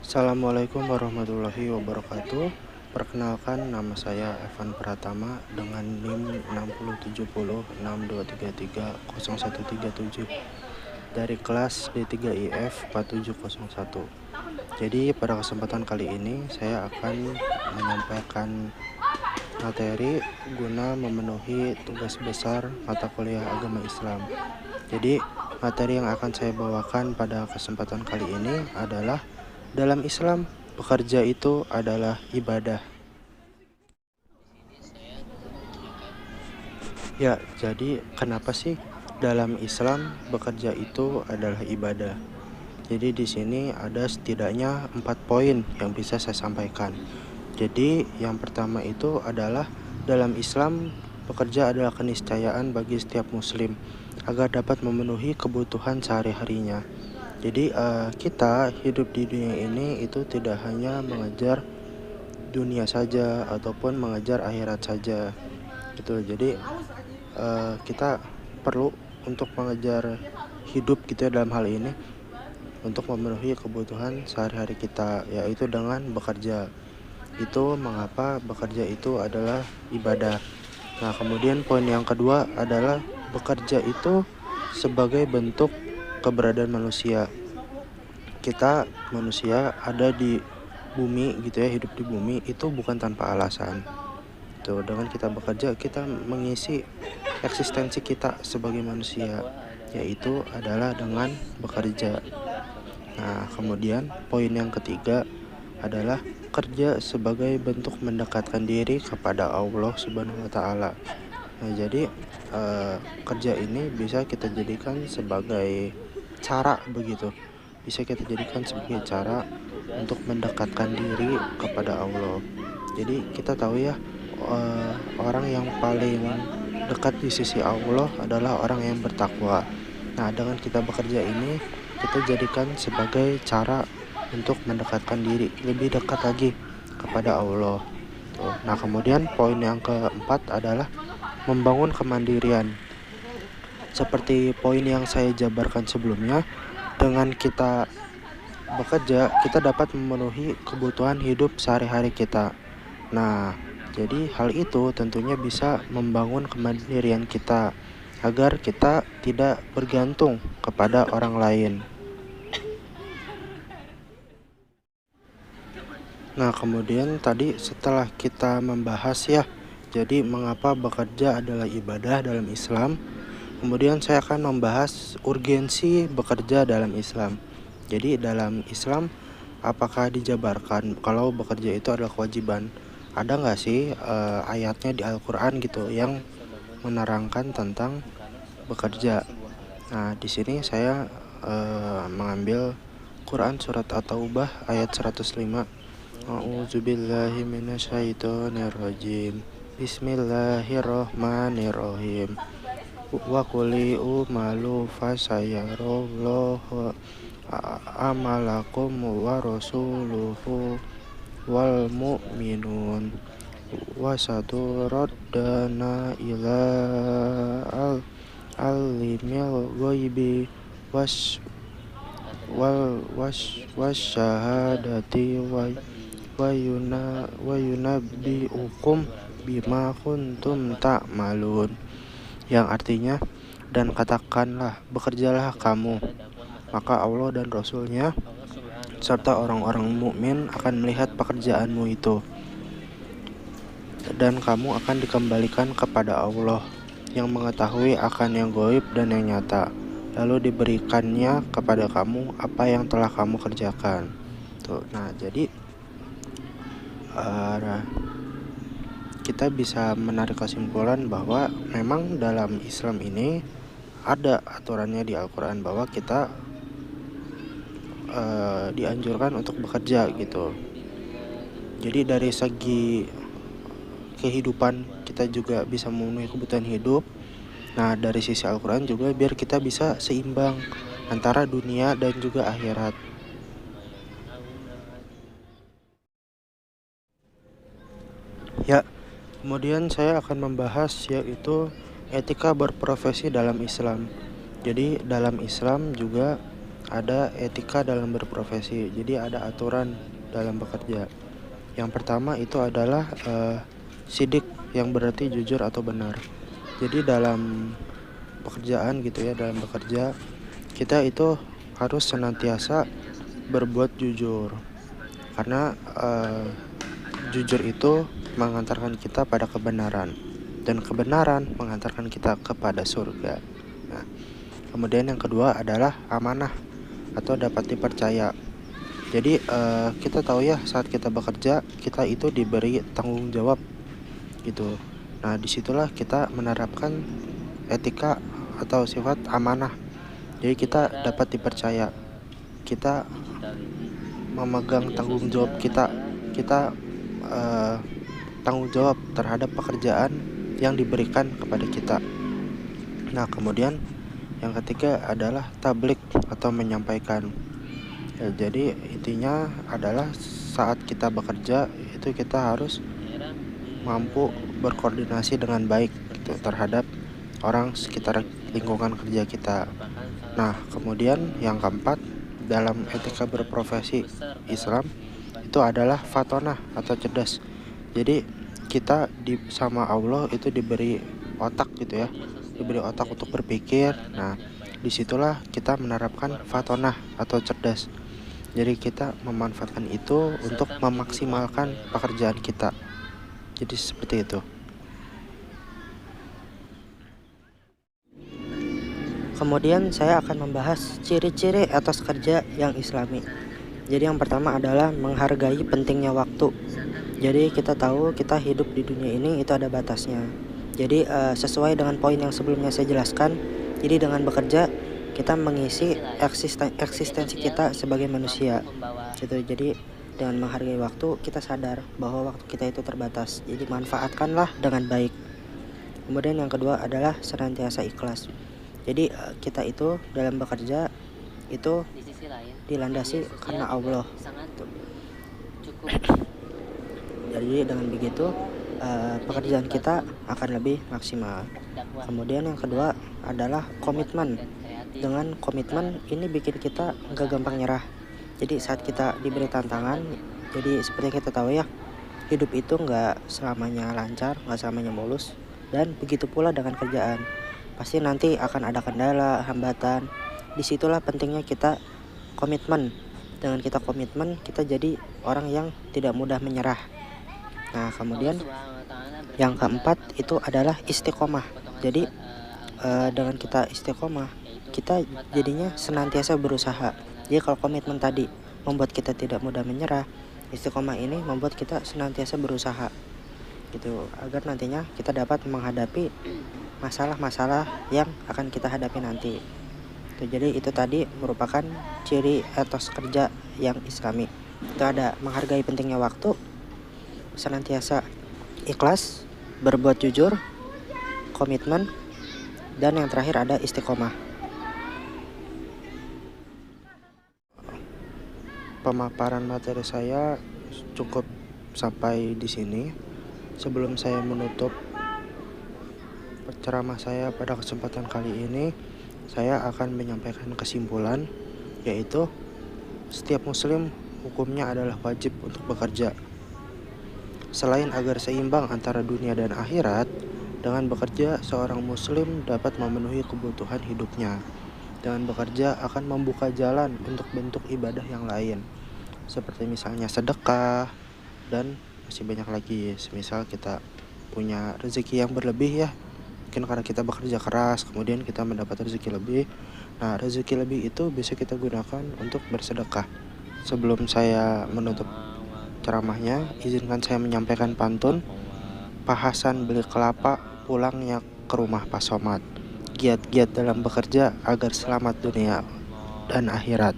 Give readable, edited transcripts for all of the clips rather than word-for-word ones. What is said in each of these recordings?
Assalamualaikum warahmatullahi wabarakatuh. Perkenalkan, nama saya Evan Pratama dengan NIM 607062330137 dari kelas D3IF 4701. Jadi pada kesempatan kali ini saya akan menyampaikan materi guna memenuhi tugas besar mata kuliah agama Islam. Jadi materi yang akan saya bawakan pada kesempatan kali ini adalah dalam Islam, bekerja itu adalah ibadah. Ya, jadi kenapa sih dalam Islam bekerja itu adalah ibadah? Jadi di sini ada setidaknya 4 poin yang bisa saya sampaikan. Jadi yang pertama itu adalah dalam Islam bekerja adalah keniscayaan bagi setiap muslim agar dapat memenuhi kebutuhan sehari-harinya. Jadi kita hidup di dunia ini itu tidak hanya mengejar dunia saja ataupun mengejar akhirat saja gitu. Jadi kita perlu untuk mengejar hidup gitu ya, dalam hal ini untuk memenuhi kebutuhan sehari-hari kita, yaitu dengan bekerja. Itu mengapa bekerja itu adalah ibadah. Nah, kemudian poin yang kedua adalah bekerja itu sebagai bentuk keberadaan manusia. Kita manusia ada di bumi gitu ya, hidup di bumi itu bukan tanpa alasan. Tuh, dengan kita bekerja, kita mengisi eksistensi kita sebagai manusia, yaitu adalah dengan bekerja. Nah, kemudian poin yang ketiga adalah kerja sebagai bentuk mendekatkan diri kepada Allah Subhanahu wa taala. Nah, jadi kerja ini bisa kita jadikan sebagai cara begitu. Bisa kita jadikan sebagai cara untuk mendekatkan diri kepada Allah. Jadi kita tahu ya, orang yang paling dekat di sisi Allah adalah orang yang bertakwa. Nah, dengan kita bekerja ini, kita jadikan sebagai cara untuk mendekatkan diri lebih dekat lagi kepada Allah. Tuh. Nah, kemudian poin yang keempat adalah membangun kemandirian. Seperti poin yang saya jabarkan sebelumnya, dengan kita bekerja, kita dapat memenuhi kebutuhan hidup sehari-hari kita. Nah, jadi hal itu tentunya bisa membangun kemandirian kita agar kita tidak bergantung kepada orang lain. Nah, kemudian tadi setelah kita membahas ya, jadi mengapa bekerja adalah ibadah dalam Islam, kemudian saya akan membahas urgensi bekerja dalam Islam. Jadi dalam Islam, apakah dijabarkan kalau bekerja itu adalah kewajiban? Ada nggak sih ayatnya di Al-Quran gitu yang menerangkan tentang bekerja? Nah, di sini saya mengambil Quran surat At-Taubah ayat 105. A'udzubillahi minasyaitonirrajim. Bismillahirrahmanirrahim. Wa quli umalu fasayarallahu amalakum wa rasuluhu wal mu'minun wa saturaddana ila alimil ghaibi wasyahadati wa yunabbi'ukum bima kuntum ta'malun, yang artinya, dan katakanlah, bekerjalah kamu, maka Allah dan Rasul-Nya serta orang-orang mukmin akan melihat pekerjaanmu itu, dan kamu akan dikembalikan kepada Allah yang mengetahui akan yang gaib dan yang nyata, lalu diberikannya kepada kamu apa yang telah kamu kerjakan. Tuh, nah jadi kita bisa menarik kesimpulan bahwa memang dalam Islam ini ada aturannya di Al-Quran bahwa kita dianjurkan untuk bekerja gitu. Jadi dari segi kehidupan kita juga bisa memenuhi kebutuhan hidup. Nah, dari sisi Al-Quran juga biar kita bisa seimbang antara dunia dan juga akhirat. Ya, kemudian saya akan membahas yaitu etika berprofesi dalam Islam. Jadi dalam Islam juga ada etika dalam berprofesi. Jadi ada aturan dalam bekerja. Yang pertama itu adalah sidik, yang berarti jujur atau benar. Jadi dalam pekerjaan gitu ya, dalam bekerja kita itu harus senantiasa berbuat jujur. Karena jujur itu mengantarkan kita pada kebenaran, dan kebenaran mengantarkan kita kepada surga. Nah, kemudian yang kedua adalah amanah atau dapat dipercaya. Jadi kita tahu ya, saat kita bekerja kita itu diberi tanggung jawab gitu. Nah, disitulah kita menerapkan etika atau sifat amanah. Jadi kita dapat dipercaya, kita memegang tanggung jawab kita tanggung jawab terhadap pekerjaan yang diberikan kepada kita. Nah, kemudian yang ketiga adalah tablik atau menyampaikan. Ya, jadi intinya adalah saat kita bekerja itu kita harus mampu berkoordinasi dengan baik gitu terhadap orang sekitar lingkungan kerja kita. Nah, kemudian yang keempat dalam etika berprofesi Islam itu adalah fatonah atau cerdas. Jadi kita sama Allah itu diberi otak gitu ya, diberi otak untuk berpikir. Nah, disitulah kita menerapkan fatonah atau cerdas. Jadi kita memanfaatkan itu untuk memaksimalkan pekerjaan kita. Jadi seperti itu. Kemudian saya akan membahas ciri-ciri etos kerja yang islami. Jadi yang pertama adalah menghargai pentingnya waktu. Jadi kita tahu kita hidup di dunia ini itu ada batasnya. Jadi sesuai dengan poin yang sebelumnya saya jelaskan, jadi dengan bekerja kita mengisi eksistensi kita sebagai manusia gitu. Jadi dengan menghargai waktu, kita sadar bahwa waktu kita itu terbatas, jadi manfaatkanlah dengan baik. Kemudian yang kedua adalah senantiasa ikhlas. Jadi kita itu dalam bekerja itu dilandasi karena Allah. Jadi dengan begitu pekerjaan kita akan lebih maksimal. Kemudian yang kedua adalah komitmen. Dengan komitmen ini bikin kita gak gampang nyerah. Jadi saat kita diberi tantangan, jadi seperti kita tahu ya, hidup itu gak selamanya lancar, gak selamanya mulus. Dan begitu pula dengan kerjaan, pasti nanti akan ada kendala, hambatan. Disitulah pentingnya kita komitmen. Dengan kita komitmen, kita jadi orang yang tidak mudah menyerah. Nah, kemudian yang keempat itu adalah istiqomah. Jadi dengan kita istiqomah, kita jadinya senantiasa berusaha. Jadi kalau komitmen tadi membuat kita tidak mudah menyerah, istiqomah ini membuat kita senantiasa berusaha gitu, agar nantinya kita dapat menghadapi masalah-masalah yang akan kita hadapi nanti. Jadi itu tadi merupakan ciri etos kerja yang islami. Itu ada menghargai pentingnya waktu, senantiasa ikhlas, berbuat jujur, komitmen, dan yang terakhir ada istiqomah. Pemaparan materi saya cukup sampai di sini. Sebelum saya menutup ceramah saya pada kesempatan kali ini, saya akan menyampaikan kesimpulan, yaitu setiap muslim hukumnya adalah wajib untuk bekerja. Selain agar seimbang antara dunia dan akhirat, dengan bekerja seorang muslim dapat memenuhi kebutuhan hidupnya. Dengan bekerja akan membuka jalan untuk bentuk ibadah yang lain, seperti misalnya sedekah, dan masih banyak lagi. Misal kita punya rezeki yang berlebih ya, mungkin karena kita bekerja keras, kemudian kita mendapat rezeki lebih. Nah, rezeki lebih itu bisa kita gunakan untuk bersedekah. Sebelum saya menutup ceramahnya, izinkan saya menyampaikan pantun. Pak Hasan beli kelapa, pulangnya ke rumah Pak Somad. Giat-giat dalam bekerja agar selamat dunia dan akhirat.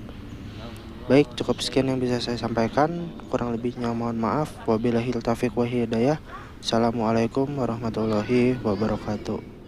Baik, cukup sekian yang bisa saya sampaikan. Kurang lebihnya mohon maaf. Wabillahi taufiq wa hidayah. Assalamualaikum warahmatullahi wabarakatuh.